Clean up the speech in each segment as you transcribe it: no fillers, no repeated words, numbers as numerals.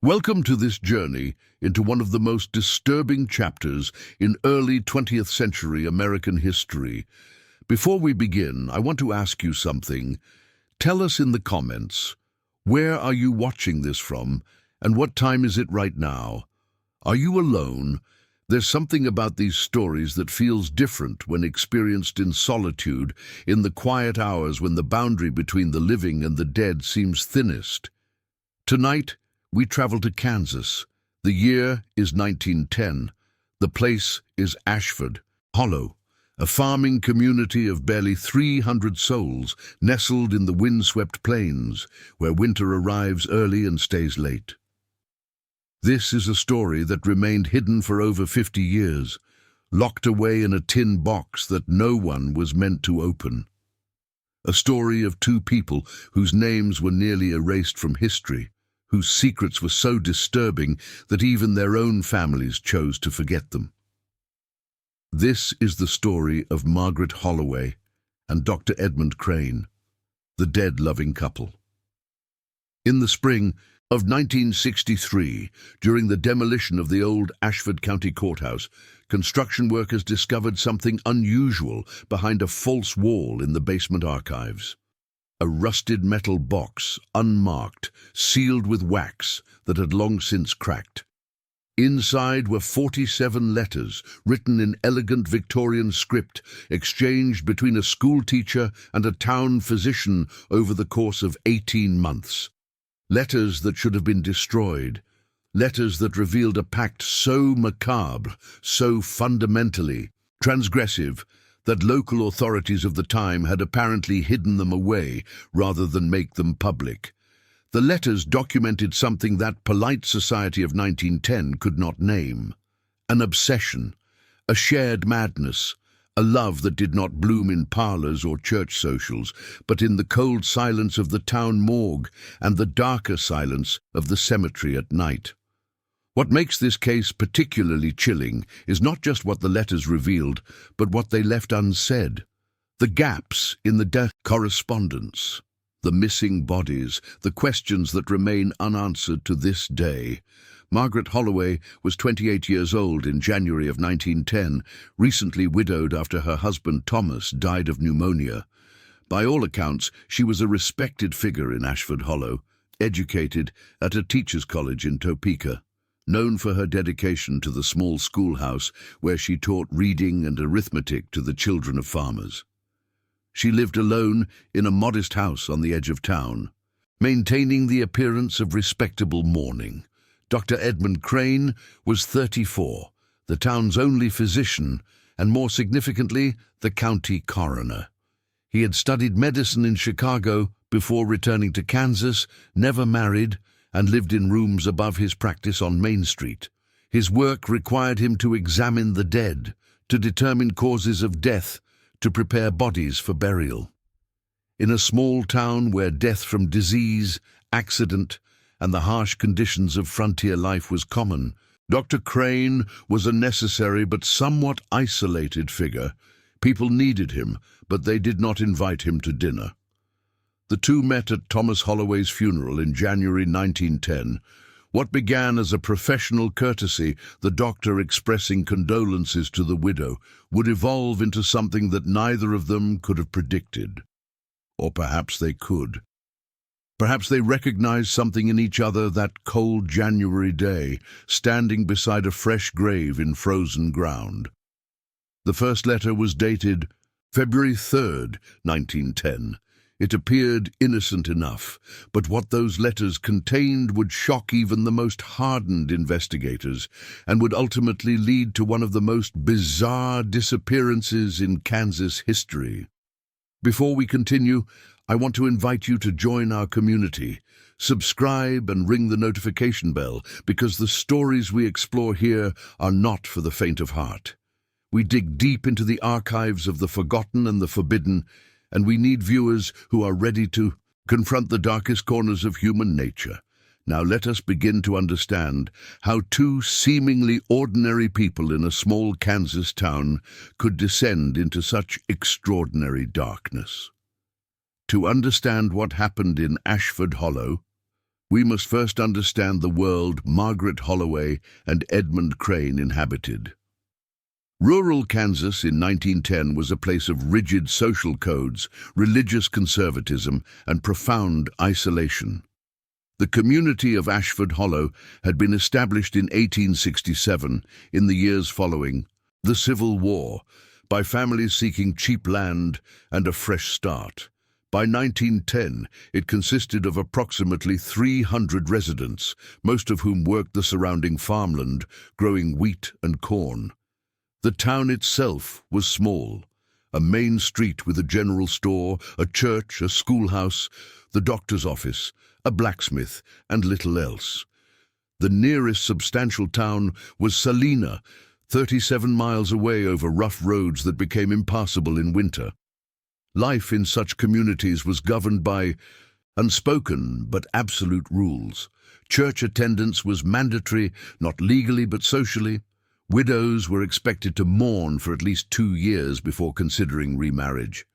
Welcome to this journey into one of the most disturbing chapters in early 20th century American history. Before we begin, I want to ask you something. Tell us in the comments, where are you watching this from, and what time is it right now? Are you alone? There's something about these stories that feels different when experienced in solitude, in the quiet hours when the boundary between the living and the dead seems thinnest. Tonight, we travel to Kansas. The year is 1910. The place is Ashford Hollow, a farming community of barely 300 souls nestled in the windswept plains, where winter arrives early and stays late. This is a story that remained hidden for over 50 years, locked away in a tin box that no one was meant to open. A story of two people whose names were nearly erased from history, whose secrets were so disturbing that even their own families chose to forget them. This is the story of Margaret Holloway and Dr. Edmund Crane, the dead-loving couple. In the spring of 1963, during the demolition of the old Ashford County Courthouse, construction workers discovered something unusual behind a false wall in the basement archives. A rusted metal box, unmarked, sealed with wax that had long since cracked. Inside were 47 letters, written in elegant Victorian script, exchanged between a schoolteacher and a town physician over the course of 18 months. Letters that should have been destroyed. Letters that revealed a pact so macabre, so fundamentally transgressive, that local authorities of the time had apparently hidden them away rather than make them public. The letters documented something that polite society of 1910 could not name. An obsession, a shared madness, a love that did not bloom in parlors or church socials, but in the cold silence of the town morgue and the darker silence of the cemetery at night. What makes this case particularly chilling is not just what the letters revealed, but what they left unsaid. The gaps in the death correspondence, the missing bodies, the questions that remain unanswered to this day. Margaret Holloway was 28 years old in January of 1910, recently widowed after her husband Thomas died of pneumonia. By all accounts, she was a respected figure in Ashford Hollow, educated at a teacher's college in Topeka, known for her dedication to the small schoolhouse where she taught reading and arithmetic to the children of farmers. She lived alone in a modest house on the edge of town, maintaining the appearance of respectable mourning. Dr. Edmund Crane was 34, the town's only physician, and more significantly, the county coroner. He had studied medicine in Chicago before returning to Kansas, never married, and lived in rooms above his practice on Main Street. His work required him to examine the dead, to determine causes of death, to prepare bodies for burial. In a small town where death from disease, accident, and the harsh conditions of frontier life was common, Dr. Crane was a necessary but somewhat isolated figure. People needed him, but they did not invite him to dinner. The two met at Thomas Holloway's funeral in January 1910. What began as a professional courtesy, the doctor expressing condolences to the widow, would evolve into something that neither of them could have predicted. Or perhaps they could. Perhaps they recognized something in each other that cold January day, standing beside a fresh grave in frozen ground. The first letter was dated February 3rd, 1910. It appeared innocent enough, but what those letters contained would shock even the most hardened investigators and would ultimately lead to one of the most bizarre disappearances in Kansas history. Before we continue, I want to invite you to join our community. Subscribe and ring the notification bell, because the stories we explore here are not for the faint of heart. We dig deep into the archives of the forgotten and the forbidden, and we need viewers who are ready to confront the darkest corners of human nature. Now let us begin to understand how two seemingly ordinary people in a small Kansas town could descend into such extraordinary darkness. To understand what happened in Ashford Hollow, We must first understand the world Margaret Holloway and Edmund Crane inhabited. Rural Kansas in 1910 was a place of rigid social codes, religious conservatism, and profound isolation. The community of Ashford Hollow had been established in 1867, in the years following the Civil War, by families seeking cheap land and a fresh start. By 1910, it consisted of approximately 300 residents, most of whom worked the surrounding farmland, growing wheat and corn. The town itself was small. A main street with a general store, a church, a schoolhouse, the doctor's office, a blacksmith, and little else. The nearest substantial town was Salina, 37 miles away over rough roads that became impassable in winter. Life in such communities was governed by unspoken but absolute rules. Church attendance was mandatory, not legally but socially. Widows were expected to mourn for at least 2 years before considering remarriage.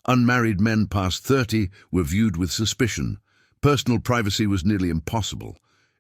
Unmarried men past 30 were viewed with suspicion. Personal privacy was nearly impossible.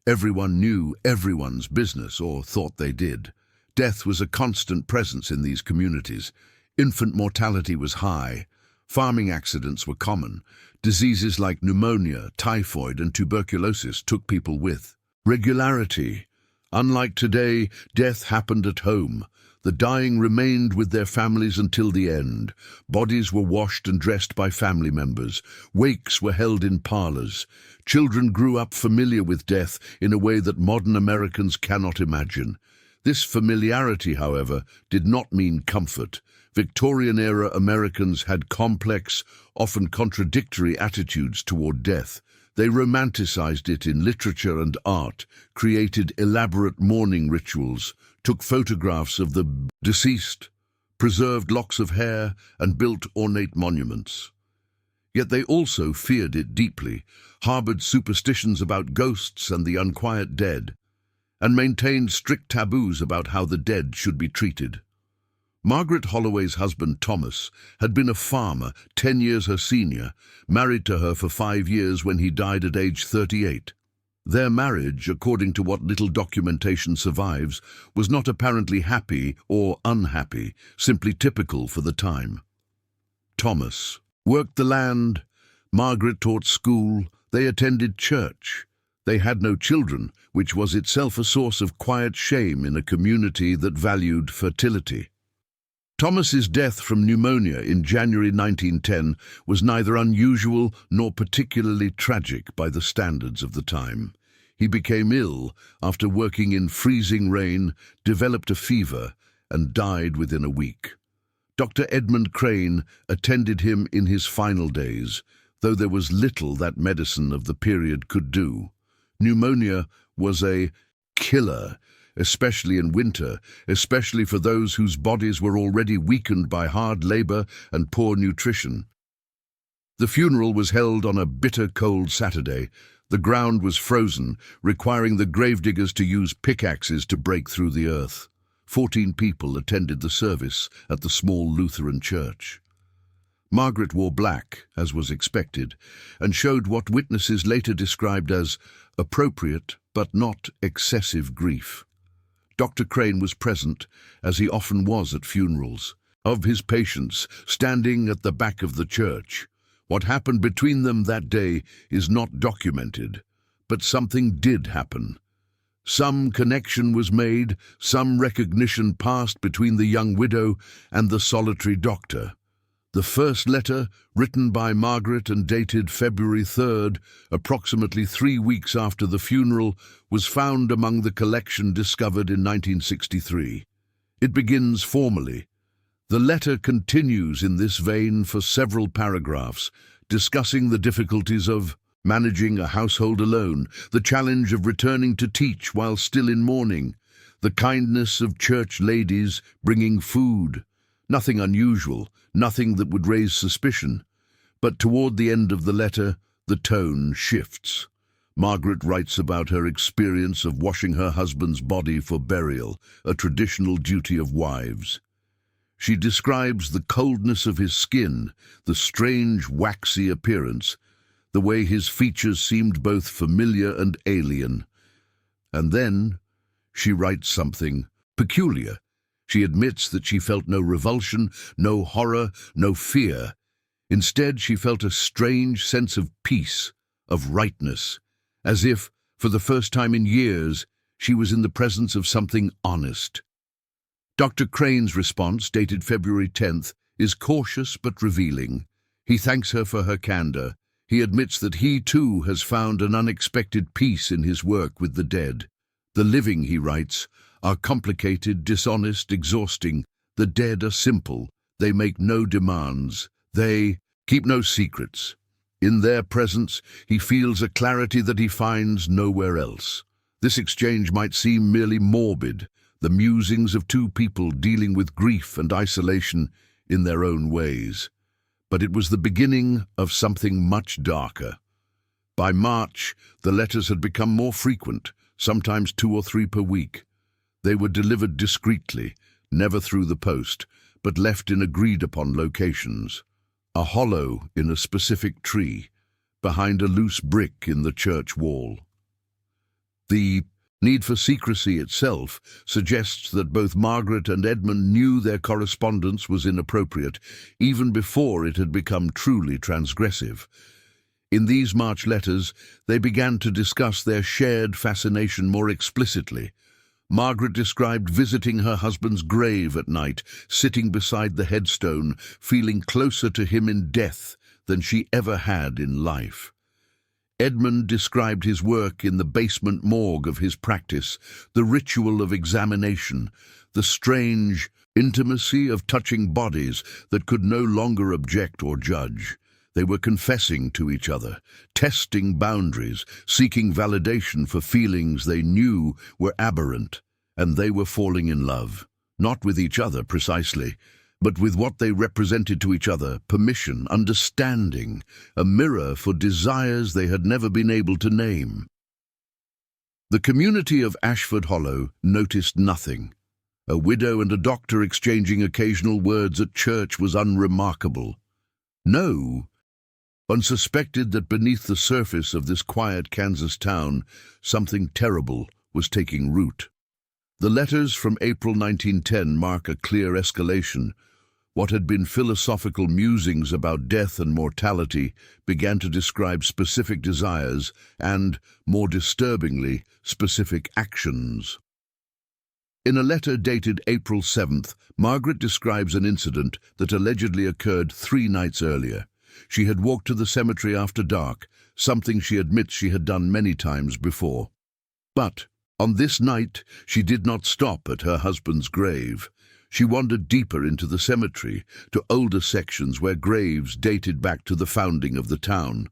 Everyone knew everyone's business, or thought they did. Death was a constant presence in these communities. Infant mortality was high. Farming accidents were common. Diseases like pneumonia, typhoid, and tuberculosis took people with regularity. Unlike today, death happened at home. The dying remained with their families until the end. Bodies were washed and dressed by family members. Wakes were held in parlors. Children grew up familiar with death in a way that modern Americans cannot imagine. This familiarity, however, did not mean comfort. Victorian-era Americans had complex, often contradictory attitudes toward death. They romanticized it in literature and art, created elaborate mourning rituals, took photographs of the deceased, preserved locks of hair, and built ornate monuments. Yet they also feared it deeply, harbored superstitions about ghosts and the unquiet dead, and maintained strict taboos about how the dead should be treated. Margaret Holloway's husband, Thomas, had been a farmer, 10 years her senior, married to her for 5 years when he died at age 38. Their marriage, according to what little documentation survives, was not apparently happy or unhappy, simply typical for the time. Thomas worked the land, Margaret taught school, they attended church. They had no children, which was itself a source of quiet shame in a community that valued fertility. Thomas's death from pneumonia in January 1910 was neither unusual nor particularly tragic by the standards of the time. He became ill after working in freezing rain, developed a fever, and died within a week. Dr. Edmund Crane attended him in his final days, though there was little that medicine of the period could do. Pneumonia was a killer, especially in winter, especially for those whose bodies were already weakened by hard labor and poor nutrition. The funeral was held on a bitter cold Saturday. The ground was frozen, requiring the gravediggers to use pickaxes to break through the earth. 14 people attended the service at the small Lutheran church. Margaret wore black, as was expected, and showed what witnesses later described as appropriate but not excessive grief. Dr. Crane was present, as he often was at funerals, of his patients, standing at the back of the church. What happened between them that day is not documented, but something did happen. Some connection was made, some recognition passed between the young widow and the solitary doctor. The first letter, written by Margaret and dated February 3rd, approximately 3 weeks after the funeral, was found among the collection discovered in 1963. It begins formally. The letter continues in this vein for several paragraphs, discussing the difficulties of managing a household alone, the challenge of returning to teach while still in mourning, the kindness of church ladies bringing food. Nothing unusual, nothing that would raise suspicion. But toward the end of the letter, the tone shifts. Margaret writes about her experience of washing her husband's body for burial, a traditional duty of wives. She describes the coldness of his skin, the strange waxy appearance, the way his features seemed both familiar and alien. And then she writes something peculiar. She admits that she felt no revulsion, no horror, no fear. Instead, she felt a strange sense of peace, of rightness, as if, for the first time in years, she was in the presence of something honest. Dr. Crane's response, dated February 10th, is cautious but revealing. He thanks her for her candor. He admits that he, too, has found an unexpected peace in his work with the dead. The living, he writes, are complicated, dishonest, exhausting. The dead are simple. They make no demands. They keep no secrets. In their presence, he feels a clarity that he finds nowhere else. This exchange might seem merely morbid, the musings of two people dealing with grief and isolation in their own ways. But it was the beginning of something much darker. By March, the letters had become more frequent, sometimes 2 or 3 per week. They were delivered discreetly, never through the post, but left in agreed-upon locations. A hollow in a specific tree, behind a loose brick in the church wall. The need for secrecy itself suggests that both Margaret and Edmund knew their correspondence was inappropriate, even before it had become truly transgressive. In these March letters, they began to discuss their shared fascination more explicitly. Margaret described visiting her husband's grave at night, sitting beside the headstone, feeling closer to him in death than she ever had in life. Edmund described his work in the basement morgue of his practice, the ritual of examination, the strange intimacy of touching bodies that could no longer object or judge. They were confessing to each other, testing boundaries, seeking validation for feelings they knew were aberrant, and they were falling in love, not with each other precisely, but with what they represented to each other: permission, understanding, a mirror for desires they had never been able to name. The community of Ashford Hollow noticed nothing. A widow and a doctor exchanging occasional words at church was unremarkable. No one suspected that beneath the surface of this quiet Kansas town, something terrible was taking root. The letters from April 1910 mark a clear escalation. What had been philosophical musings about death and mortality began to describe specific desires and, more disturbingly, specific actions. In a letter dated April 7th, Margaret describes an incident that allegedly occurred 3 nights earlier. She had walked to the cemetery after dark, something she admits she had done many times before. But on this night, she did not stop at her husband's grave. She wandered deeper into the cemetery, to older sections where graves dated back to the founding of the town.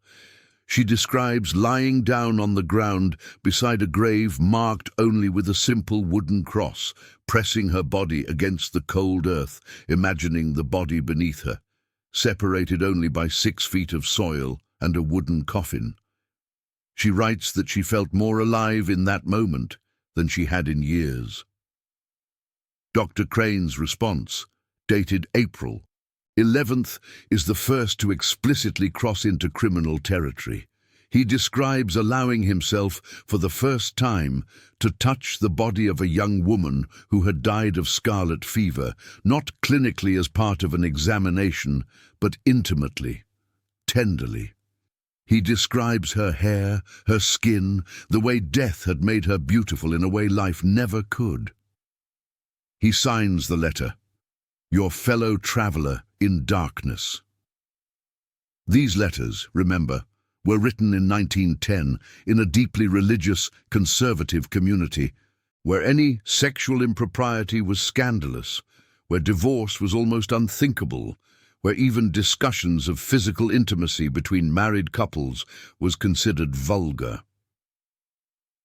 She describes lying down on the ground beside a grave marked only with a simple wooden cross, pressing her body against the cold earth, imagining the body beneath her, separated only by 6 feet of soil and a wooden coffin. She writes that she felt more alive in that moment than she had in years. Dr. Crane's response, dated April 11th, is the first to explicitly cross into criminal territory. He describes allowing himself, for the first time, to touch the body of a young woman who had died of scarlet fever, not clinically as part of an examination, but intimately, tenderly. He describes her hair, her skin, the way death had made her beautiful in a way life never could. He signs the letter, "Your fellow traveler in darkness." These letters, remember, were written in 1910 in a deeply religious, conservative community, where any sexual impropriety was scandalous, where divorce was almost unthinkable, where even discussions of physical intimacy between married couples was considered vulgar.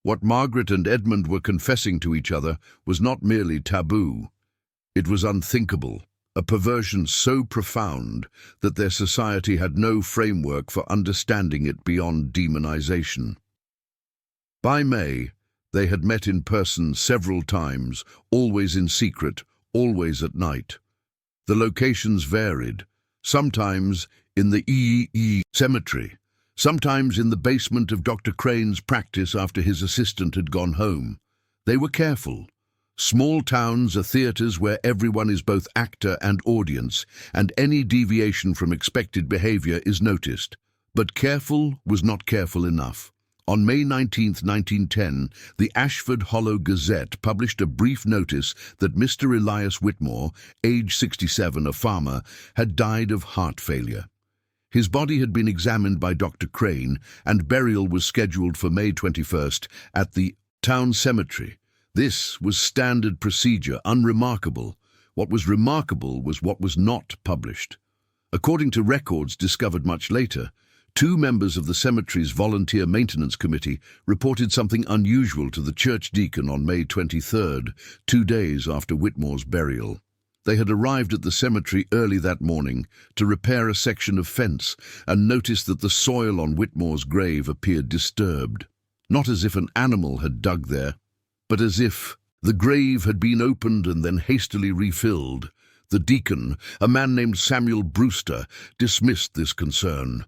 What Margaret and Edmund were confessing to each other was not merely taboo. It was unthinkable, a perversion so profound that their society had no framework for understanding it beyond demonization. By May, they had met in person several times, always in secret, always at night. The locations varied, sometimes in the cemetery, sometimes in the basement of Dr. Crane's practice after his assistant had gone home. They were careful. Small towns are theatres where everyone is both actor and audience, and any deviation from expected behaviour is noticed. But careful was not careful enough. On May 19, 1910, the Ashford Hollow Gazette published a brief notice that Mr. Elias Whitmore, age 67, a farmer, had died of heart failure. His body had been examined by Dr. Crane, and burial was scheduled for May 21st at the town cemetery. This was standard procedure, unremarkable. What was remarkable was what was not published. According to records discovered much later, 2 members of the cemetery's volunteer maintenance committee reported something unusual to the church deacon on May 23rd, 2 days after Whitmore's burial. They had arrived at the cemetery early that morning to repair a section of fence and noticed that the soil on Whitmore's grave appeared disturbed. Not as if an animal had dug there, but as if the grave had been opened and then hastily refilled. The deacon, a man named Samuel Brewster, dismissed this concern.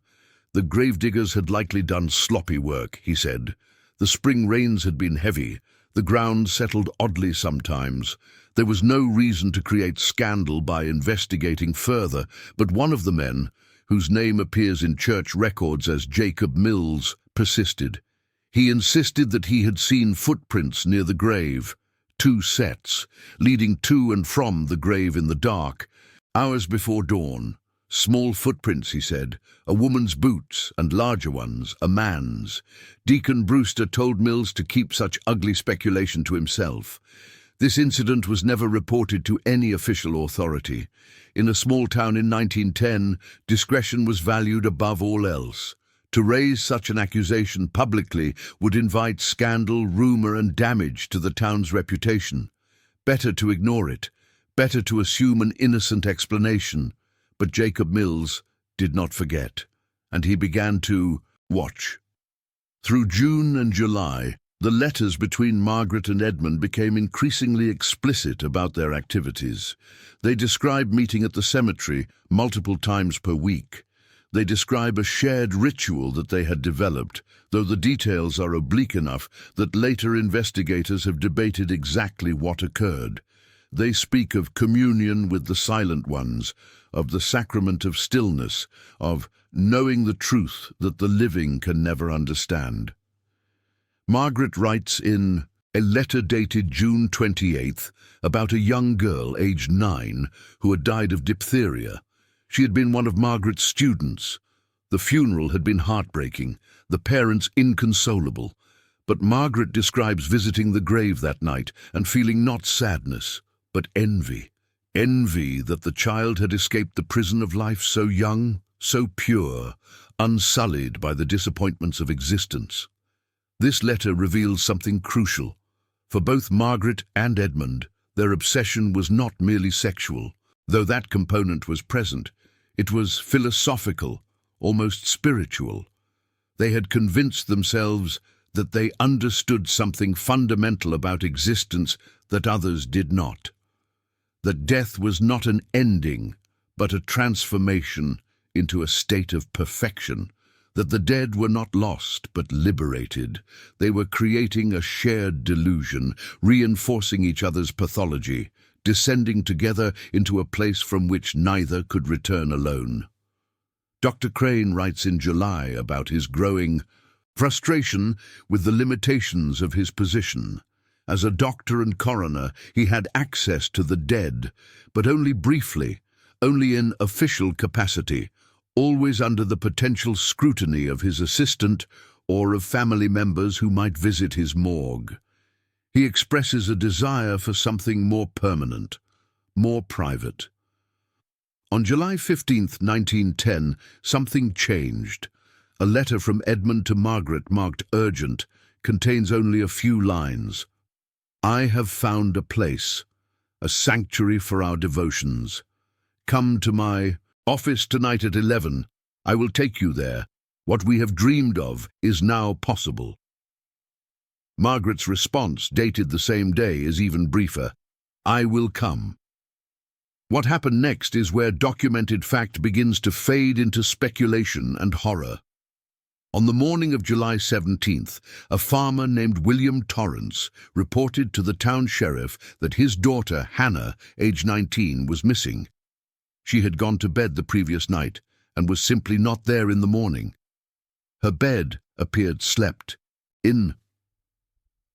The gravediggers had likely done sloppy work, he said. The spring rains had been heavy. The ground settled oddly sometimes. There was no reason to create scandal by investigating further, but one of the men, whose name appears in church records as Jacob Mills, persisted. He insisted that he had seen footprints near the grave, 2 sets, leading to and from the grave in the dark, hours before dawn. Small footprints, he said, a woman's boots, and larger ones, a man's. Deacon Brewster told Mills to keep such ugly speculation to himself. This incident was never reported to any official authority. In a small town in 1910, discretion was valued above all else. To raise such an accusation publicly would invite scandal, rumor, and damage to the town's reputation. Better to ignore it, better to assume an innocent explanation. But Jacob Mills did not forget, and he began to watch. Through June and July, the letters between Margaret and Edmund became increasingly explicit about their activities. They describe meeting at the cemetery multiple times per week. They describe a shared ritual that they had developed, though the details are oblique enough that later investigators have debated exactly what occurred. They speak of communion with the silent ones, of the sacrament of stillness, of knowing the truth that the living can never understand. Margaret writes in a letter dated June 28th about a young girl aged 9 who had died of diphtheria. She had been one of Margaret's students. The funeral had been heartbreaking, the parents inconsolable. But Margaret describes visiting the grave that night and feeling not sadness, but envy. Envy that the child had escaped the prison of life so young, so pure, unsullied by the disappointments of existence. This letter reveals something crucial. For both Margaret and Edmund, their obsession was not merely sexual. Though that component was present, it was philosophical, almost spiritual. They had convinced themselves that they understood something fundamental about existence that others did not. That death was not an ending, but a transformation into a state of perfection. That the dead were not lost, but liberated. They were creating a shared delusion, reinforcing each other's pathology, descending together into a place from which neither could return alone. Dr. Crane writes in July about his growing frustration with the limitations of his position. As a doctor and coroner, he had access to the dead, but only briefly, only in official capacity, always under the potential scrutiny of his assistant or of family members who might visit his morgue. He expresses a desire for something more permanent, more private. On July 15, 1910, something changed. A letter from Edmund to Margaret marked urgent contains only a few lines. "I have found a place, a sanctuary for our devotions. Come to my office tonight at 11. I will take you there. What we have dreamed of is now possible." Margaret's response, dated the same day, is even briefer. "I will come." What happened next is where documented fact begins to fade into speculation and horror. On the morning of July 17th, a farmer named William Torrance reported to the town sheriff that his daughter, Hannah, age 19, was missing. She had gone to bed the previous night and was simply not there in the morning. Her bed appeared slept in.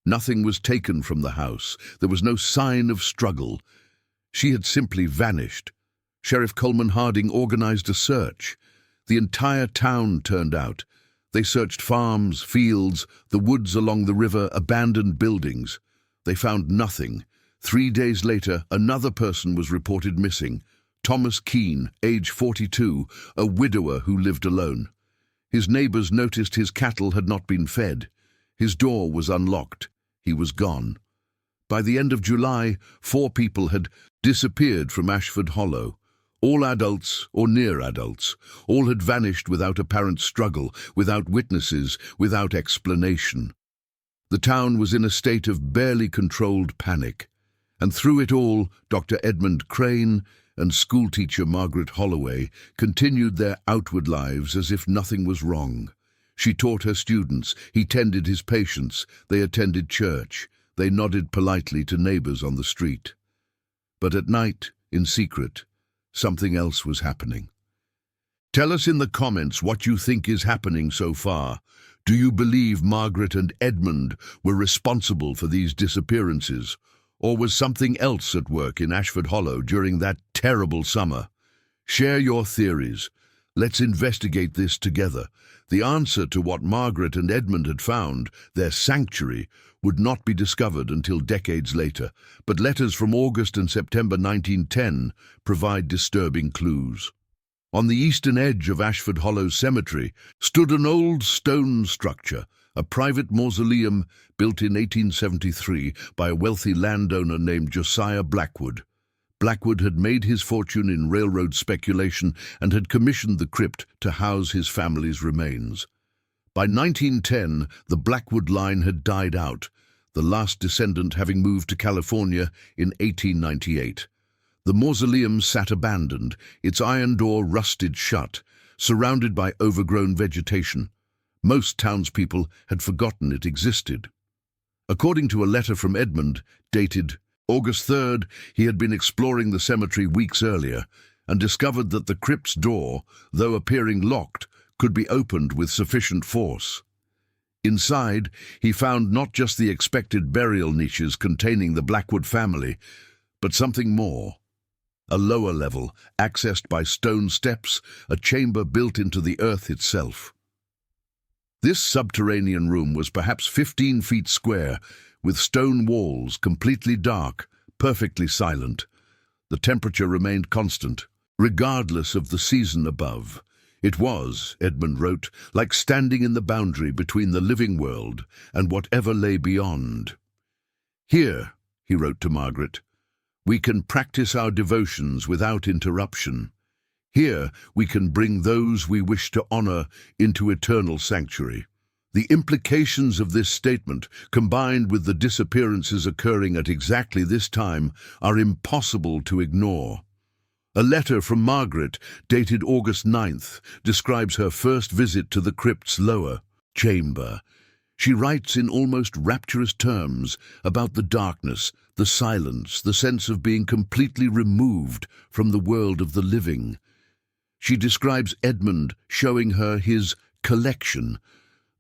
Nothing was taken from the house. There was no sign of struggle. She had simply vanished. Sheriff Coleman Harding organized a search. The entire town turned out. They searched farms, fields, the woods along the river, abandoned buildings. They found nothing. 3 days later, another person was reported missing. Thomas Keene, age 42, a widower who lived alone. His neighbors noticed his cattle had not been fed. His door was unlocked. He was gone. By the end of July, 4 people had disappeared from Ashford Hollow. All adults or near adults. All had vanished without apparent struggle, without witnesses, without explanation. The town was in a state of barely controlled panic. And through it all, Dr. Edmund Crane and schoolteacher Margaret Holloway continued their outward lives as if nothing was wrong. She taught her students, he tended his patients, they attended church, they nodded politely to neighbors on the street. But at night, in secret, something else was happening. Tell us in the comments what you think is happening so far. Do you believe Margaret and Edmund were responsible for these disappearances? Or was something else at work in Ashford Hollow during that terrible summer? Share your theories. Let's investigate this together. The answer to what Margaret and Edmund had found, their sanctuary, would not be discovered until decades later, but letters from August and September 1910 provide disturbing clues. On the eastern edge of Ashford Hollow Cemetery stood an old stone structure, a private mausoleum built in 1873 by a wealthy landowner named Josiah Blackwood. Blackwood had made his fortune in railroad speculation and had commissioned the crypt to house his family's remains. By 1910, the Blackwood line had died out, the last descendant having moved to California in 1898. The mausoleum sat abandoned, its iron door rusted shut, surrounded by overgrown vegetation. Most townspeople had forgotten it existed. According to a letter from Edmund, dated August 3rd, he had been exploring the cemetery weeks earlier and discovered that the crypt's door, though appearing locked, could be opened with sufficient force. Inside, he found not just the expected burial niches containing the Blackwood family, but something more. A lower level, accessed by stone steps, a chamber built into the earth itself. This subterranean room was perhaps 15 feet square, with stone walls, completely dark, perfectly silent. The temperature remained constant, regardless of the season above. It was, Edmund wrote, like standing in the boundary between the living world and whatever lay beyond. Here, he wrote to Margaret, we can practice our devotions without interruption. Here we can bring those we wish to honor into eternal sanctuary. The implications of this statement, combined with the disappearances occurring at exactly this time, are impossible to ignore. A letter from Margaret, dated August 9th, describes her first visit to the crypt's lower chamber. She writes in almost rapturous terms about the darkness, the silence, the sense of being completely removed from the world of the living. She describes Edmund showing her his collection,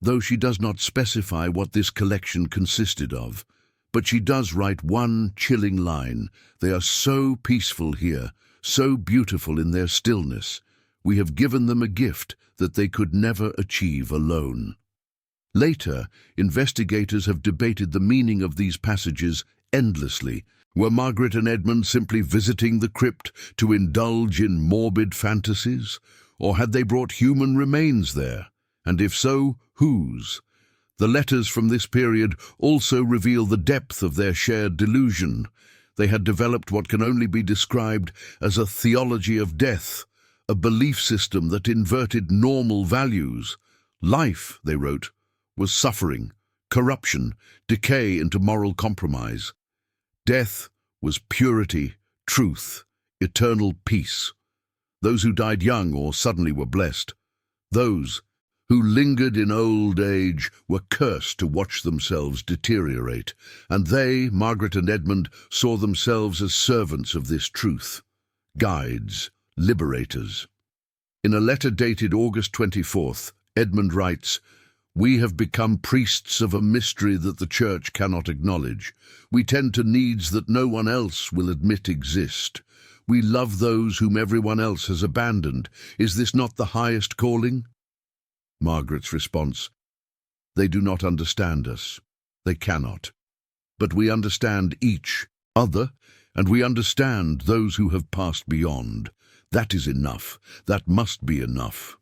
though she does not specify what this collection consisted of. But she does write one chilling line: "They are so peaceful here, so beautiful in their stillness. We have given them a gift that they could never achieve alone." Later, investigators have debated the meaning of these passages endlessly. Were Margaret and Edmund simply visiting the crypt to indulge in morbid fantasies? Or had they brought human remains there? And if so, whose? The letters from this period also reveal the depth of their shared delusion. They had developed what can only be described as a theology of death, a belief system that inverted normal values. Life, they wrote, was suffering, corruption, decay into moral compromise. Death was purity, truth, eternal peace. Those who died young or suddenly were blessed. Those who lingered in old age, were cursed to watch themselves deteriorate, and they, Margaret and Edmund, saw themselves as servants of this truth, guides, liberators. In a letter dated August 24th, Edmund writes, "We have become priests of a mystery that the Church cannot acknowledge. We tend to needs that no one else will admit exist. We love those whom everyone else has abandoned. Is this not the highest calling?" Margaret's response, "They do not understand us. They cannot. But we understand each other, and we understand those who have passed beyond. That is enough. That must be enough."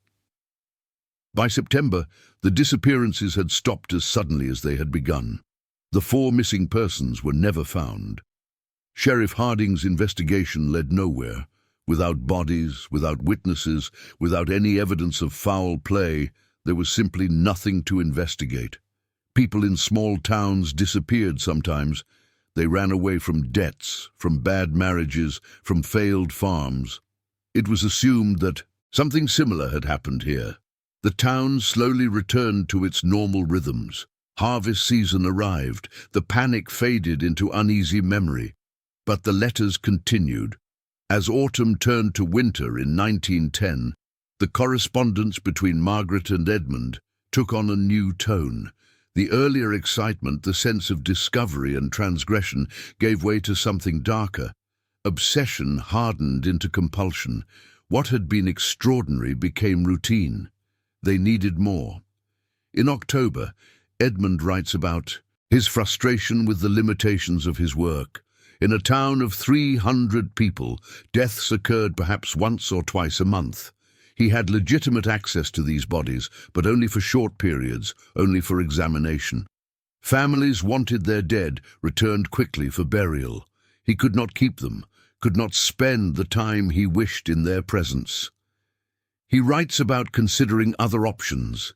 By September, the disappearances had stopped as suddenly as they had begun. The 4 missing persons were never found. Sheriff Harding's investigation led nowhere. Without bodies, without witnesses, without any evidence of foul play, there was simply nothing to investigate. People in small towns disappeared sometimes. They ran away from debts, from bad marriages, from failed farms. It was assumed that something similar had happened here. The town slowly returned to its normal rhythms. Harvest season arrived. The panic faded into uneasy memory. But the letters continued. As autumn turned to winter in 1910, the correspondence between Margaret and Edmund took on a new tone. The earlier excitement, the sense of discovery and transgression, gave way to something darker. Obsession hardened into compulsion. What had been extraordinary became routine. They needed more. In October, Edmund writes about his frustration with the limitations of his work. In a town of 300 people, deaths occurred perhaps once or twice a month. He had legitimate access to these bodies, but only for short periods, only for examination. Families wanted their dead returned quickly for burial. He could not keep them, could not spend the time he wished in their presence. He writes about considering other options,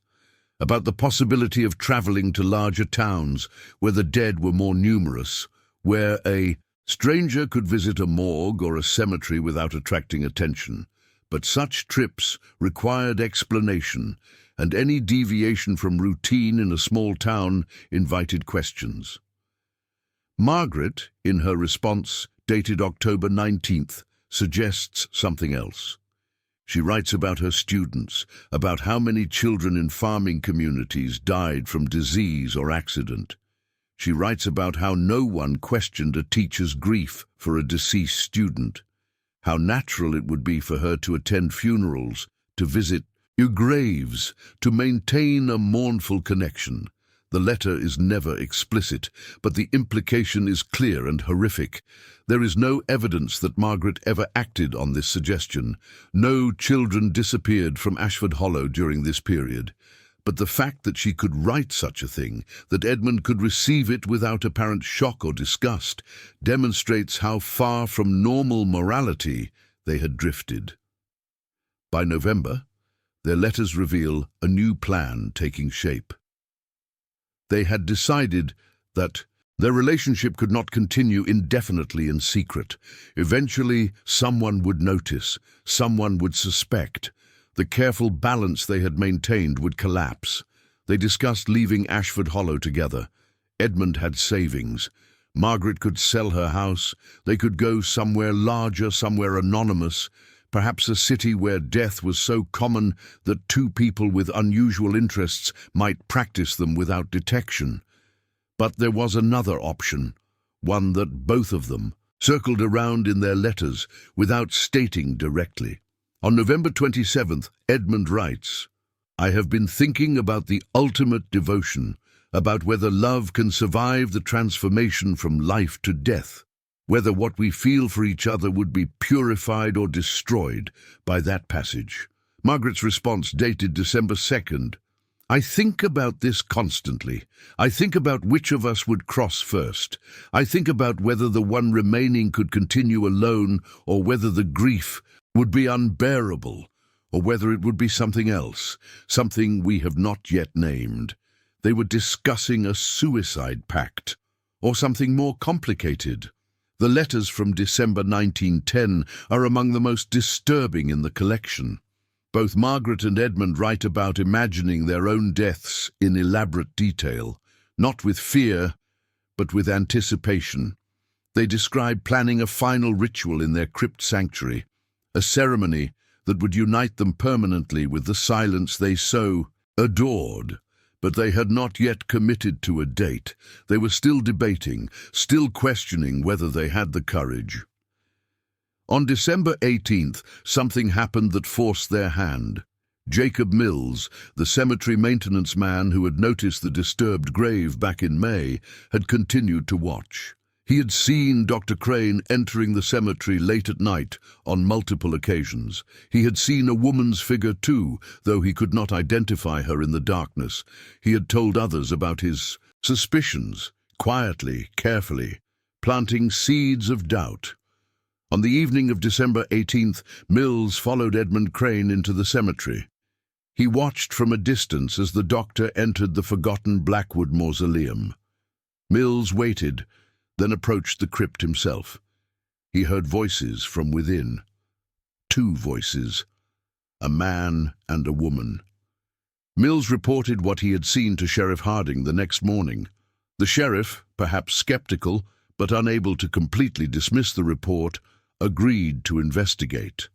about the possibility of traveling to larger towns where the dead were more numerous, where a stranger could visit a morgue or a cemetery without attracting attention. But such trips required explanation, and any deviation from routine in a small town invited questions. Margaret, in her response, dated October 19th, suggests something else. She writes about her students, about how many children in farming communities died from disease or accident. She writes about how no one questioned a teacher's grief for a deceased student, how natural it would be for her to attend funerals, to visit graves, to maintain a mournful connection. The letter is never explicit, but the implication is clear and horrific. There is no evidence that Margaret ever acted on this suggestion. No children disappeared from Ashford Hollow during this period. But the fact that she could write such a thing, that Edmund could receive it without apparent shock or disgust, demonstrates how far from normal morality they had drifted. By November, their letters reveal a new plan taking shape. They had decided that their relationship could not continue indefinitely in secret. Eventually, someone would notice, someone would suspect. The careful balance they had maintained would collapse. They discussed leaving Ashford Hollow together. Edmund had savings. Margaret could sell her house. They could go somewhere larger, somewhere anonymous, perhaps a city where death was so common that 2 people with unusual interests might practice them without detection. But there was another option, one that both of them circled around in their letters without stating directly. On November 27th, Edmund writes, "I have been thinking about the ultimate devotion, about whether love can survive the transformation from life to death, whether what we feel for each other would be purified or destroyed by that passage." Margaret's response, dated December 2nd, "I think about this constantly. I think about which of us would cross first. I think about whether the one remaining could continue alone, or whether the grief would be unbearable, or whether it would be something else, something we have not yet named." They were discussing a suicide pact, or something more complicated. The letters from December 1910 are among the most disturbing in the collection. Both Margaret and Edmund write about imagining their own deaths in elaborate detail, not with fear, but with anticipation. They describe planning a final ritual in their crypt sanctuary, a ceremony that would unite them permanently with the silence they so adored. But they had not yet committed to a date. They were still debating, still questioning whether they had the courage. On December 18th, something happened that forced their hand. Jacob Mills, the cemetery maintenance man who had noticed the disturbed grave back in May, had continued to watch. He had seen Dr. Crane entering the cemetery late at night on multiple occasions. He had seen a woman's figure too, though he could not identify her in the darkness. He had told others about his suspicions, quietly, carefully, planting seeds of doubt. On the evening of December 18th, Mills followed Edmund Crane into the cemetery. He watched from a distance as the doctor entered the forgotten Blackwood mausoleum. Mills waited, then approached the crypt himself. He heard voices from within. 2 voices, a man and a woman. Mills reported what he had seen to Sheriff Harding the next morning. The sheriff, perhaps skeptical, but unable to completely dismiss the report, agreed to investigate.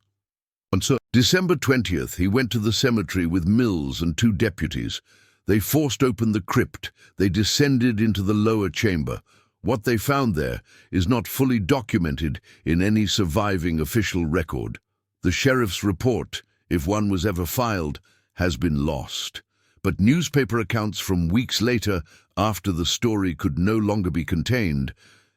On December 20th, he went to the cemetery with Mills and 2 deputies. They forced open the crypt. They descended into the lower chamber. What they found there is not fully documented in any surviving official record. The sheriff's report, if one was ever filed, has been lost. But newspaper accounts from weeks later, after the story could no longer be contained,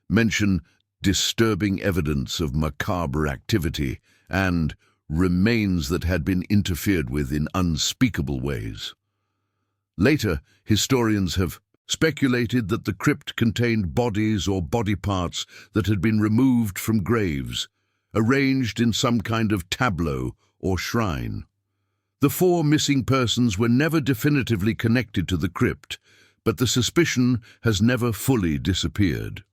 mention disturbing evidence of macabre activity and remains that had been interfered with in unspeakable ways. Later, historians have speculated that the crypt contained bodies or body parts that had been removed from graves, arranged in some kind of tableau or shrine. The 4 missing persons were never definitively connected to the crypt, but the suspicion has never fully disappeared.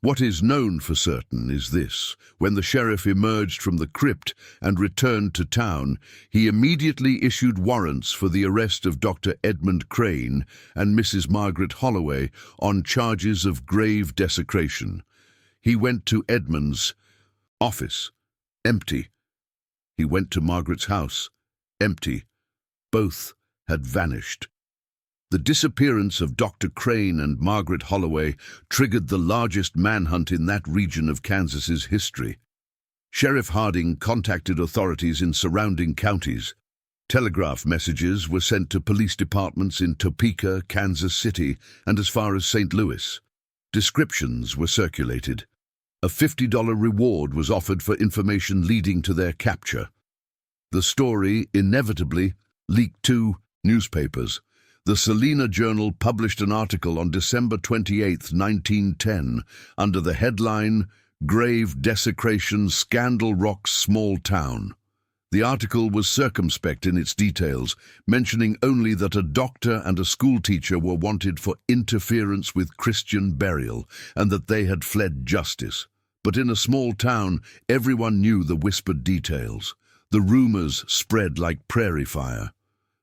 What is known for certain is this: when the sheriff emerged from the crypt and returned to town, he immediately issued warrants for the arrest of Dr. Edmund Crane and Mrs. Margaret Holloway on charges of grave desecration. He went to Edmund's office, empty. He went to Margaret's house, empty. Both had vanished. The disappearance of Dr. Crane and Margaret Holloway triggered the largest manhunt in that region of Kansas's history. Sheriff Harding contacted authorities in surrounding counties. Telegraph messages were sent to police departments in Topeka, Kansas City, and as far as St. Louis. Descriptions were circulated. A $50 reward was offered for information leading to their capture. The story inevitably leaked to newspapers. The Salina Journal published an article on December 28, 1910, under the headline, "Grave Desecration Scandal Rocks Small Town." The article was circumspect in its details, mentioning only that a doctor and a schoolteacher were wanted for interference with Christian burial, and that they had fled justice. But in a small town, everyone knew the whispered details. The rumors spread like prairie fire.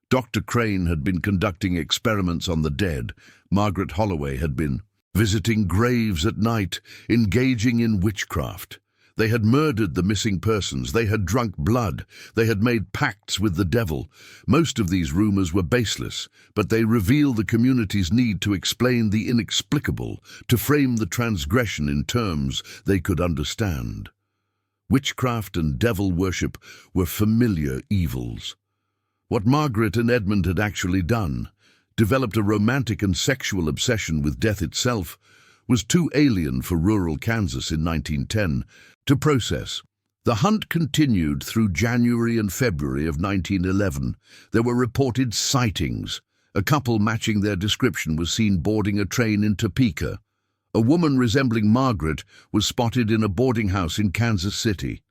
Dr. Crane had been conducting experiments on the dead. Margaret Holloway had been visiting graves at night, engaging in witchcraft. They had murdered the missing persons. They had drunk blood. They had made pacts with the devil. Most of these rumors were baseless, but they reveal the community's need to explain the inexplicable, to frame the transgression in terms they could understand. Witchcraft and devil worship were familiar evils. What Margaret and Edmund had actually done, developed a romantic and sexual obsession with death itself, was too alien for rural Kansas in 1910 to process. The hunt continued through January and February of 1911. There were reported sightings. A couple matching their description was seen boarding a train in Topeka. A woman resembling Margaret was spotted in a boarding house in Kansas City.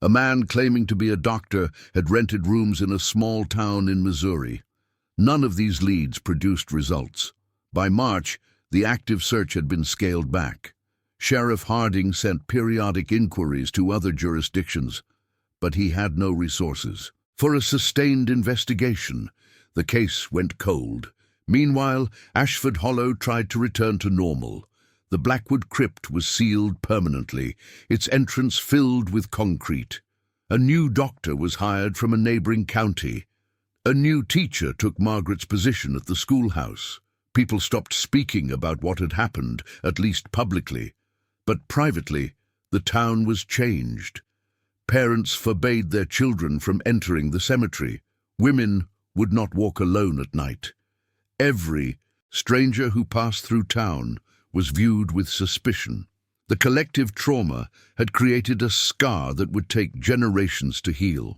A man claiming to be a doctor had rented rooms in a small town in Missouri. None of these leads produced results. By March, the active search had been scaled back. Sheriff Harding sent periodic inquiries to other jurisdictions, but he had no resources. For a sustained investigation, the case went cold. Meanwhile, Ashford Hollow tried to return to normal. The Blackwood crypt was sealed permanently, its entrance filled with concrete. A new doctor was hired from a neighbouring county. A new teacher took Margaret's position at the schoolhouse. People stopped speaking about what had happened, at least publicly. But privately, the town was changed. Parents forbade their children from entering the cemetery. Women would not walk alone at night. Every stranger who passed through town was viewed with suspicion. The collective trauma had created a scar that would take generations to heal.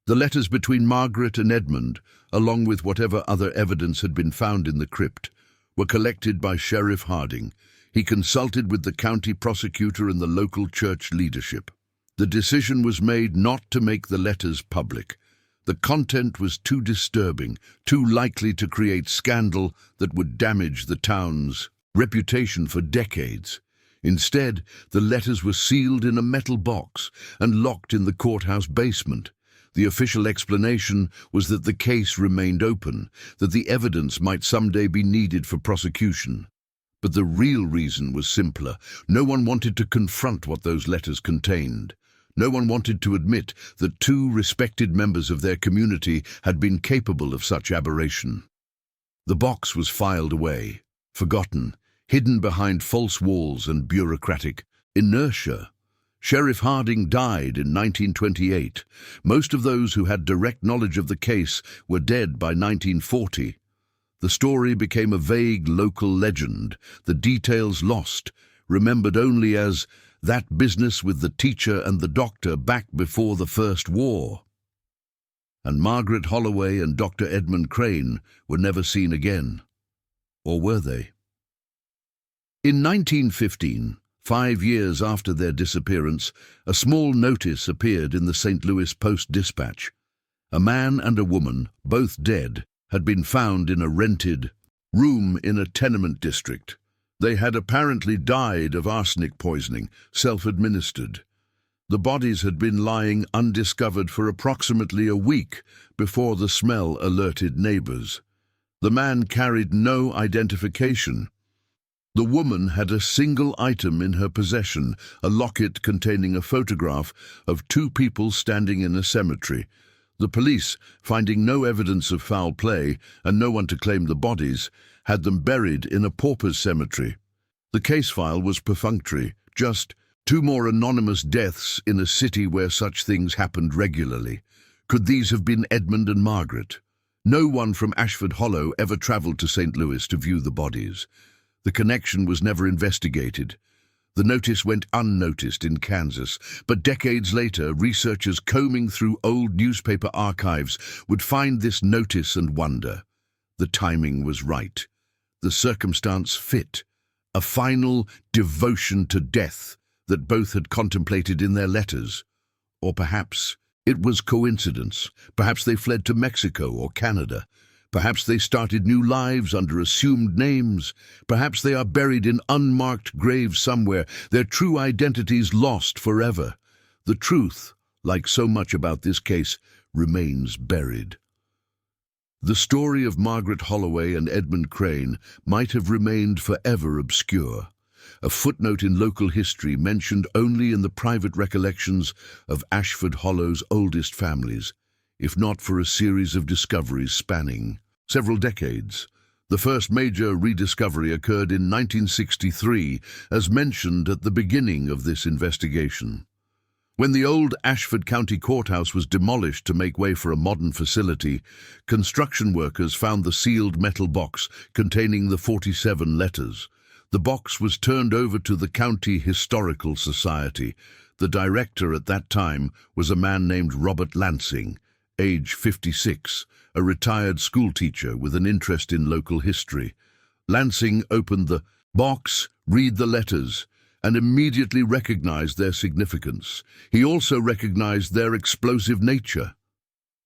The letters between Margaret and Edmund, along with whatever other evidence had been found in the crypt, were collected by Sheriff Harding. He consulted with the county prosecutor and the local church leadership. The decision was made not to make the letters public. The content was too disturbing, too likely to create scandal that would damage the town's reputation for decades. Instead, the letters were sealed in a metal box and locked in the courthouse basement. The official explanation was that the case remained open, that the evidence might someday be needed for prosecution. But the real reason was simpler. No one wanted to confront what those letters contained. No one wanted to admit that two respected members of their community had been capable of such aberration. The box was filed away, forgotten, hidden behind false walls and bureaucratic inertia. Sheriff Harding died in 1928. Most of those who had direct knowledge of the case were dead by 1940. The story became a vague local legend, the details lost, remembered only as that business with the teacher and the doctor back before the First War. And Margaret Holloway and Dr. Edmund Crane were never seen again. Or were they? In 1915, 5 years after their disappearance, a small notice appeared in the St. Louis Post-Dispatch. A man and a woman, both dead, had been found in a rented room in a tenement district. They had apparently died of arsenic poisoning, self-administered. The bodies had been lying undiscovered for approximately a week before the smell alerted neighbors. The man carried no identification. The woman had a single item in her possession, a locket containing a photograph of two people standing in a cemetery. The police, finding no evidence of foul play and no one to claim the bodies, had them buried in a pauper's cemetery. The case file was perfunctory, just two more anonymous deaths in a city where such things happened regularly. Could these have been Edmund and Margaret? No one from Ashford Hollow ever traveled to St. Louis to view the bodies. The connection was never investigated. The notice went unnoticed in Kansas, but decades later, researchers combing through old newspaper archives would find this notice and wonder. The timing was right. The circumstance fit. A final devotion to death that both had contemplated in their letters. Or perhaps it was coincidence. Perhaps they fled to Mexico or Canada. Perhaps they started new lives under assumed names. Perhaps they are buried in unmarked graves somewhere, their true identities lost forever. The truth, like so much about this case, remains buried. The story of Margaret Holloway and Edmund Crane might have remained forever obscure, a footnote in local history mentioned only in the private recollections of Ashford Hollow's oldest families, if not for a series of discoveries spanning several decades. The first major rediscovery occurred in 1963, as mentioned at the beginning of this investigation. When the old Ashford County Courthouse was demolished to make way for a modern facility, construction workers found the sealed metal box containing the 47 letters. The box was turned over to the County Historical Society. The director at that time was a man named Robert Lansing, age 56, a retired schoolteacher with an interest in local history. Lansing opened the box, read the letters, and immediately recognized their significance. He also recognized their explosive nature.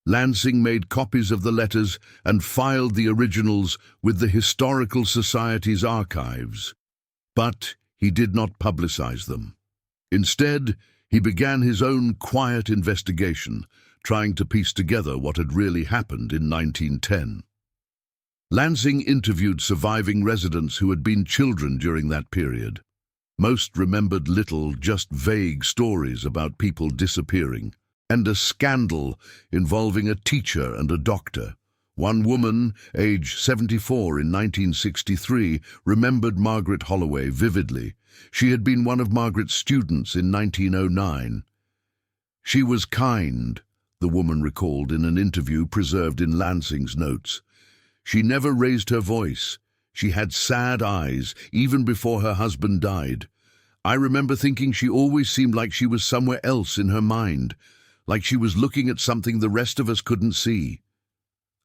Lansing made copies of the letters and filed the originals with the Historical Society's archives. But he did not publicize them. Instead, He began his own quiet investigation, trying to piece together what had really happened in 1910. Lansing interviewed surviving residents who had been children during that period. Most remembered little, just vague stories about people disappearing, and a scandal involving a teacher and a doctor. One woman, age 74 in 1963, remembered Margaret Holloway vividly. She had been one of Margaret's students in 1909. "She was kind," the woman recalled in an interview preserved in Lansing's notes. "She never raised her voice. She had sad eyes, even before her husband died. I remember thinking she always seemed like she was somewhere else in her mind, like she was looking at something the rest of us couldn't see."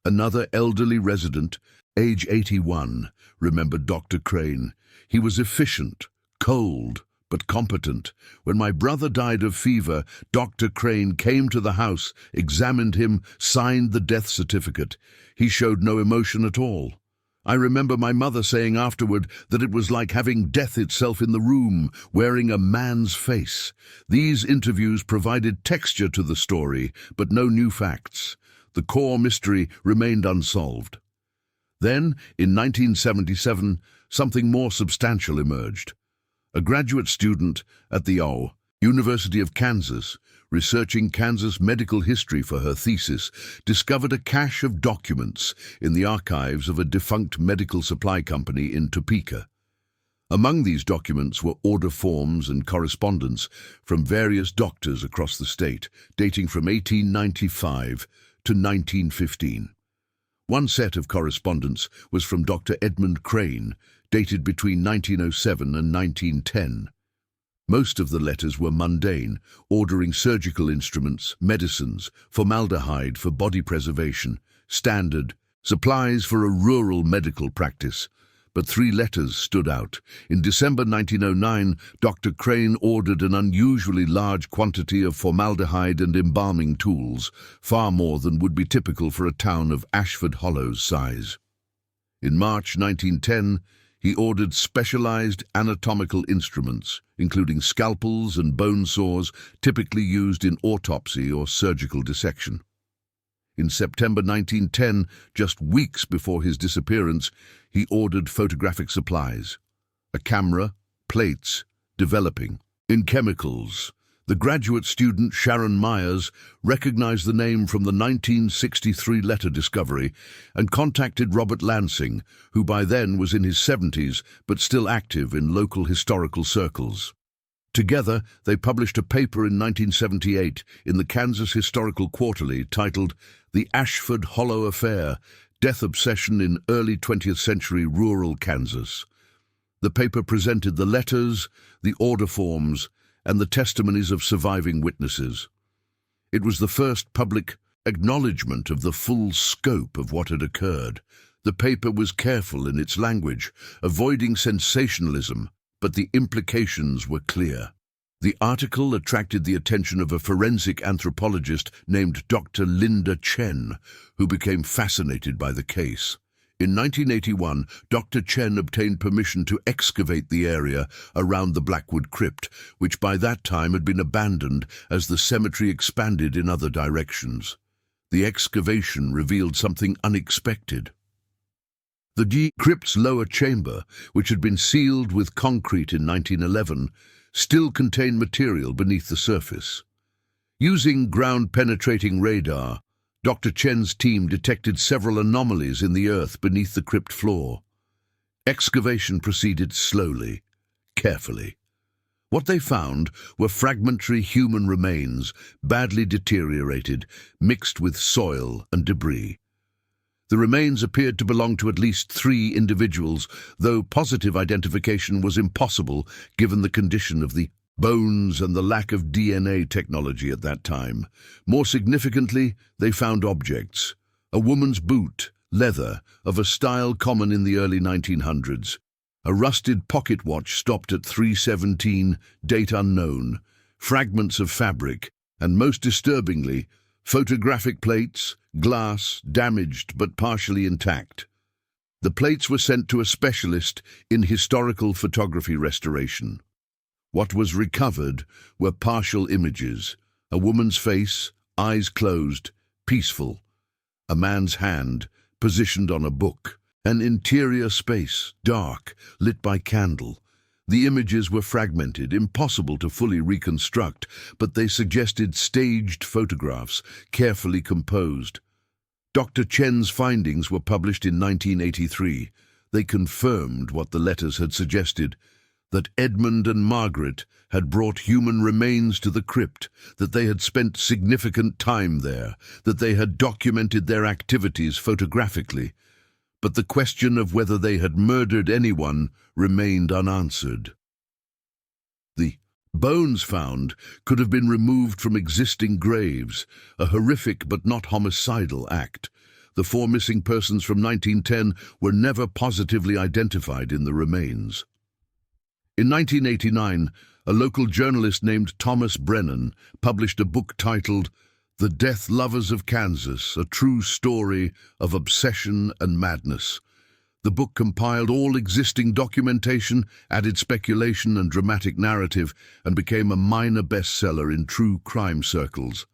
Another elderly resident, age 81, remembered Dr. Crane. "He was efficient, cold, but competent. When my brother died of fever, Dr. Crane came to the house, examined him, signed the death certificate. He showed no emotion at all. I remember my mother saying afterward that it was like having death itself in the room, wearing a man's face." These interviews provided texture to the story, but no new facts. The core mystery remained unsolved. Then, in 1977, something more substantial emerged. A graduate student at the University of Kansas, researching Kansas medical history for her thesis, discovered a cache of documents in the archives of a defunct medical supply company in Topeka. Among these documents were order forms and correspondence from various doctors across the state, dating from 1895 to 1915. One set of correspondence was from Dr. Edmund Crane, dated between 1907 and 1910. Most of the letters were mundane, ordering surgical instruments, medicines, formaldehyde for body preservation, standard supplies for a rural medical practice. But 3 letters stood out. In December 1909, Dr. Crane ordered an unusually large quantity of formaldehyde and embalming tools, far more than would be typical for a town of Ashford Hollow's size. In March 1910, he ordered specialized anatomical instruments, including scalpels and bone saws typically used in autopsy or surgical dissection. In September 1910, just weeks before his disappearance, he ordered photographic supplies, a camera, plates, developing. In chemicals, the graduate student Sharon Myers recognized the name from the 1963 letter discovery and contacted Robert Lansing, who by then was in his 70s but still active in local historical circles. Together, they published a paper in 1978 in the Kansas Historical Quarterly titled "The Ashford Hollow Affair: Death Obsession in Early 20th Century Rural Kansas." The paper presented the letters, the order forms, and the testimonies of surviving witnesses. It was the first public acknowledgement of the full scope of what had occurred. The paper was careful in its language, avoiding sensationalism, but the implications were clear. The article attracted the attention of a forensic anthropologist named Dr. Linda Chen, who became fascinated by the case. In 1981, Dr. Chen obtained permission to excavate the area around the Blackwood crypt, which by that time had been abandoned as the cemetery expanded in other directions. The excavation revealed something unexpected. The crypt's lower chamber, which had been sealed with concrete in 1911, still contained material beneath the surface. Using ground-penetrating radar, Dr. Chen's team detected several anomalies in the earth beneath the crypt floor. Excavation proceeded slowly, carefully. What they found were fragmentary human remains, badly deteriorated, mixed with soil and debris. The remains appeared to belong to at least 3 individuals, though positive identification was impossible given the condition of the bones and the lack of DNA technology at that time. More significantly, they found objects. A woman's boot, leather, of a style common in the early 1900s. A rusted pocket watch stopped at 317, date unknown. Fragments of fabric, and most disturbingly, photographic plates, glass, damaged but partially intact. The plates were sent to a specialist in historical photography restoration. What was recovered were partial images: a woman's face, eyes closed, peaceful; a man's hand, positioned on a book; an interior space, dark, lit by candle. The images were fragmented, impossible to fully reconstruct, but they suggested staged photographs, carefully composed. Dr. Chen's findings were published in 1983. They confirmed what the letters had suggested: that Edmund and Margaret had brought human remains to the crypt, that they had spent significant time there, that they had documented their activities photographically. But the question of whether they had murdered anyone remained unanswered. The bones found could have been removed from existing graves, a horrific but not homicidal act. The 4 missing persons from 1910 were never positively identified in the remains. In 1989, a local journalist named Thomas Brennan published a book titled The Death Lovers of Kansas, a True Story of Obsession and Madness. The book compiled all existing documentation, added speculation and dramatic narrative, and became a minor bestseller in true crime circles.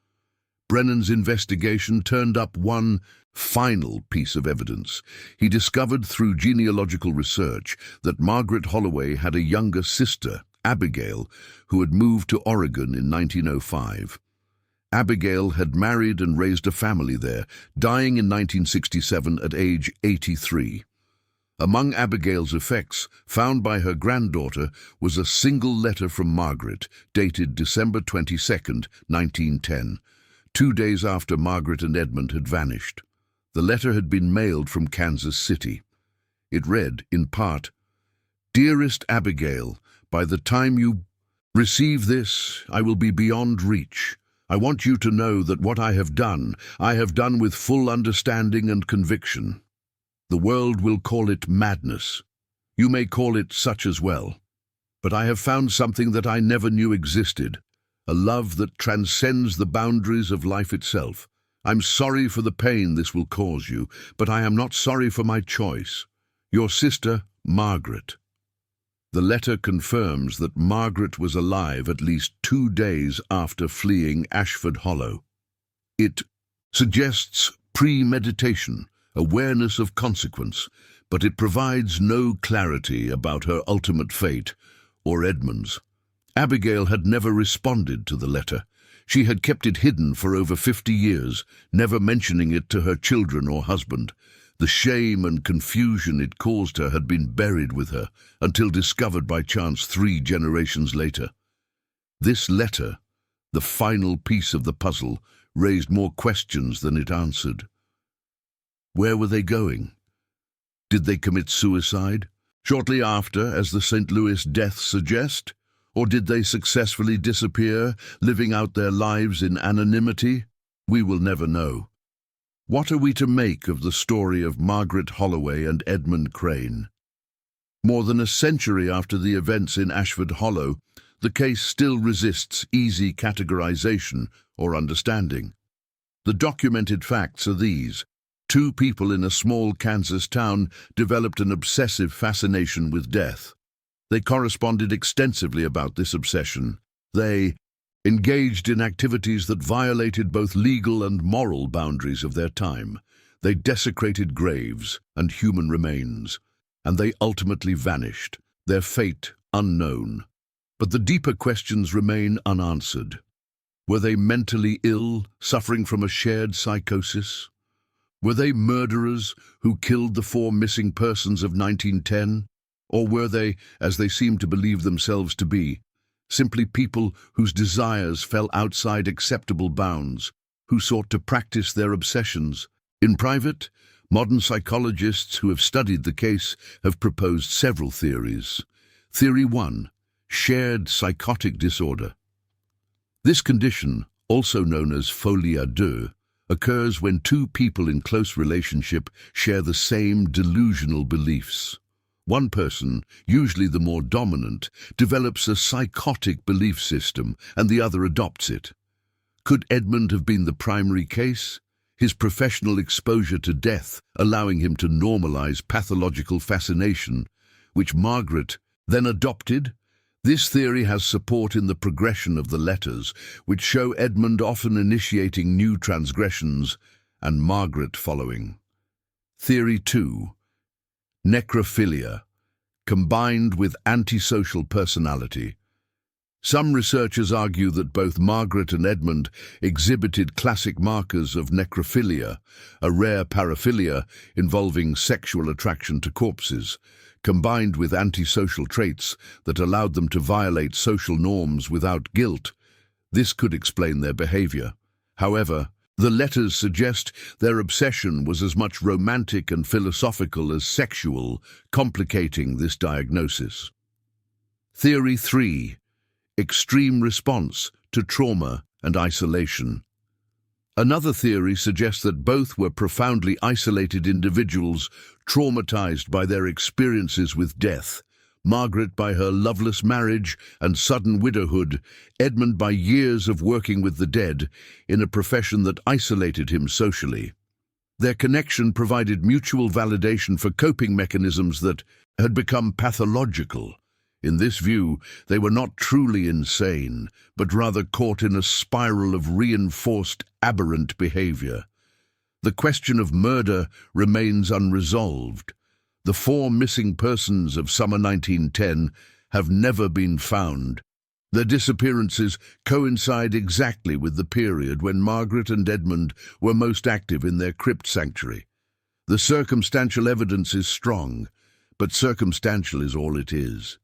Brennan's investigation turned up one final piece of evidence. He discovered through genealogical research that Margaret Holloway had a younger sister, Abigail, who had moved to Oregon in 1905. Abigail had married and raised a family there, dying in 1967 at age 83. Among Abigail's effects, found by her granddaughter, was a single letter from Margaret, dated December 22, 1910, 2 days after Margaret and Edmund had vanished. The letter had been mailed from Kansas City. It read, in part, "Dearest Abigail, by the time you receive this, I will be beyond reach. I want you to know that what I have done with full understanding and conviction. The world will call it madness. You may call it such as well. But I have found something that I never knew existed, a love that transcends the boundaries of life itself. I'm sorry for the pain this will cause you, but I am not sorry for my choice. Your sister, Margaret." The letter confirms that Margaret was alive at least 2 days after fleeing Ashford Hollow. It suggests premeditation, awareness of consequence, but it provides no clarity about her ultimate fate, or Edmund's. Abigail had never responded to the letter. She had kept it hidden for over 50 years, never mentioning it to her children or husband. The shame and confusion it caused her had been buried with her, until discovered by chance 3 generations later. This letter, the final piece of the puzzle, raised more questions than it answered. Where were they going? Did they commit suicide shortly after, as the St. Louis deaths suggest? Or did they successfully disappear, living out their lives in anonymity? We will never know. What are we to make of the story of Margaret Holloway and Edmund Crane? More than a century after the events in Ashford Hollow, the case still resists easy categorization or understanding. The documented facts are these. 2 people in a small Kansas town developed an obsessive fascination with death. They corresponded extensively about this obsession. They engaged in activities that violated both legal and moral boundaries of their time. They desecrated graves and human remains, and they ultimately vanished, their fate unknown. But the deeper questions remain unanswered. Were they mentally ill, suffering from a shared psychosis? Were they murderers who killed the 4 missing persons of 1910? Or were they, as they seem to believe themselves to be, simply people whose desires fell outside acceptable bounds, who sought to practice their obsessions? In private, modern psychologists who have studied the case have proposed several theories. Theory 1, shared psychotic disorder. This condition, also known as folie à deux, occurs when 2 people in close relationship share the same delusional beliefs. One person, usually the more dominant, develops a psychotic belief system and the other adopts it. Could Edmund have been the primary case? His professional exposure to death allowing him to normalize pathological fascination, which Margaret then adopted? This theory has support in the progression of the letters, which show Edmund often initiating new transgressions and Margaret following. Theory 2. Necrophilia, combined with antisocial personality. Some researchers argue that both Margaret and Edmund exhibited classic markers of necrophilia, a rare paraphilia involving sexual attraction to corpses, combined with antisocial traits that allowed them to violate social norms without guilt. This could explain their behavior. However, the letters suggest their obsession was as much romantic and philosophical as sexual, complicating this diagnosis. Theory 3. Extreme response to trauma and isolation. Another theory suggests that both were profoundly isolated individuals, traumatized by their experiences with death. Margaret by her loveless marriage and sudden widowhood, Edmund by years of working with the dead in a profession that isolated him socially. Their connection provided mutual validation for coping mechanisms that had become pathological. In this view, they were not truly insane, but rather caught in a spiral of reinforced aberrant behavior. The question of murder remains unresolved. The 4 missing persons of summer 1910 have never been found. Their disappearances coincide exactly with the period when Margaret and Edmund were most active in their crypt sanctuary. The circumstantial evidence is strong, but circumstantial is all it is.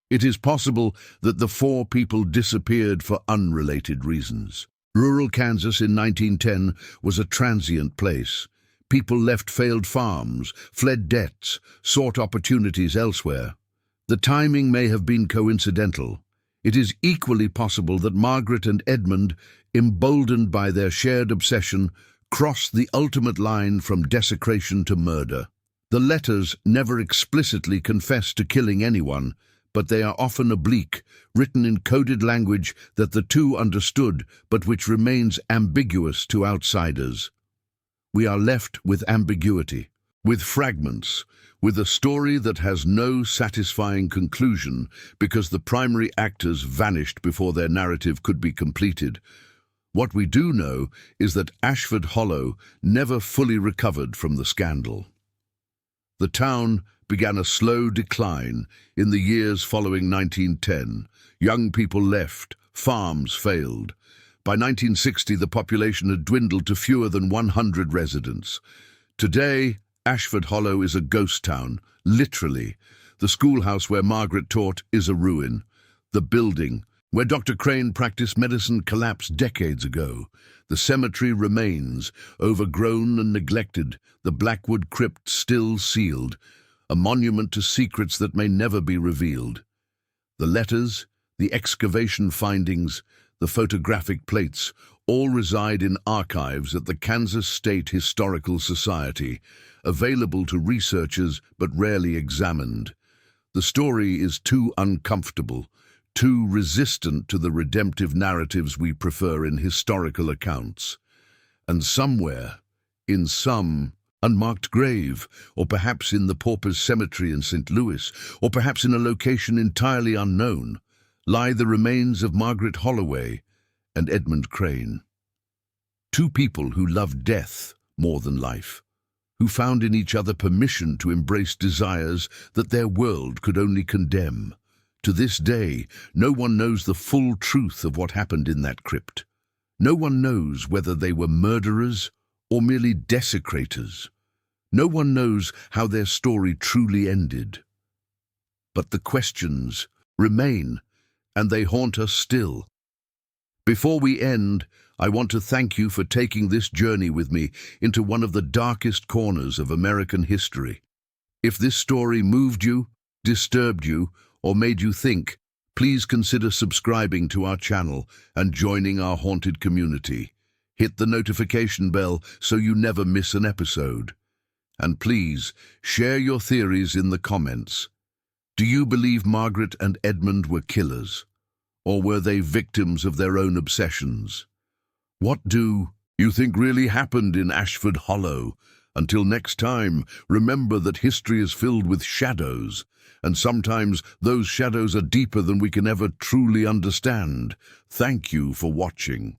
It is possible that the 4 people disappeared for unrelated reasons. Rural Kansas in 1910 was a transient place. People left failed farms, fled debts, sought opportunities elsewhere. The timing may have been coincidental. It is equally possible that Margaret and Edmund, emboldened by their shared obsession, crossed the ultimate line from desecration to murder. The letters never explicitly confess to killing anyone, but they are often oblique, written in coded language that the two understood, but which remains ambiguous to outsiders. We are left with ambiguity, with fragments, with a story that has no satisfying conclusion because the primary actors vanished before their narrative could be completed. What we do know is that Ashford Hollow never fully recovered from the scandal. The town began a slow decline in the years following 1910. Young people left, farms failed. By 1960, the population had dwindled to fewer than 100 residents. Today, Ashford Hollow is a ghost town, literally. The schoolhouse where Margaret taught is a ruin. The building where Dr. Crane practiced medicine collapsed decades ago. The cemetery remains, overgrown and neglected, the Blackwood crypt still sealed, a monument to secrets that may never be revealed. The letters, the excavation findings, the photographic plates all reside in archives at the Kansas State Historical Society, available to researchers but rarely examined. The story is too uncomfortable, too resistant to the redemptive narratives we prefer in historical accounts. And somewhere, in some unmarked grave, or perhaps in the Paupers Cemetery in St. Louis, or perhaps in a location entirely unknown, lie the remains of Margaret Holloway and Edmund Crane. 2 people who loved death more than life, who found in each other permission to embrace desires that their world could only condemn. To this day, no one knows the full truth of what happened in that crypt. No one knows whether they were murderers or merely desecrators. No one knows how their story truly ended. But the questions remain, and they haunt us still. Before we end, I want to thank you for taking this journey with me into one of the darkest corners of American history. If this story moved you, disturbed you, or made you think, please consider subscribing to our channel and joining our haunted community. Hit the notification bell so you never miss an episode. And please, share your theories in the comments. Do you believe Margaret and Edmund were killers? Or were they victims of their own obsessions? What do you think really happened in Ashford Hollow? Until next time, remember that history is filled with shadows, and sometimes those shadows are deeper than we can ever truly understand. Thank you for watching.